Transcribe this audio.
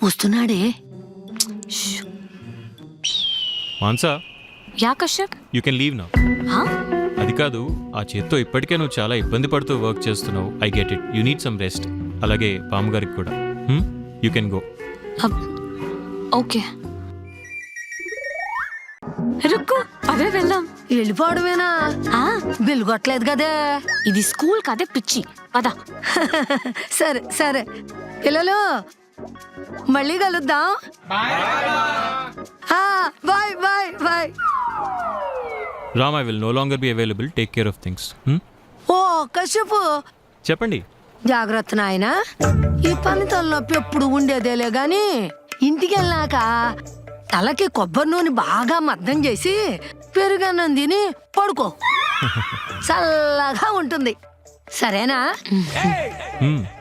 వస్తున్నాడే. Mansa, ya Kashyap? You can leave now. అది కాదు, ఆ చేత్తో ఇప్పటికే నువ్వు చాలా ఇబ్బంది పడుతూ వర్క్ చేస్తున్నావు. I get it, you need some rest. అలాగే పాముగారికి కూడా. You can go. Okay, Rukku, అదే వెళ్దాం. వెళ్ళిపోవడమేనా? బిల్లు కొట్టలేదు కదే. ఇది స్కూల్ కదే పిచ్చి, పదా. సరే సరే పిల్లలు, మళ్ళీ కలుద్దాం. Bye bye bye. Ram, I will no longer be available. Take care of things. ఓ కశ్యపు, చెప్పండి. జాగ్రత్త నాయన. ఈ పని తలనొప్పి ఎప్పుడు ఉండేదేలే గాని ఇంటికి వెళ్ళాక తలకి కొబ్బరి నూనె బాగా మద్దం చేసి పెరుగన్నం తిని పడుకో. చల్లగా ఉంటుంది. సరేనా?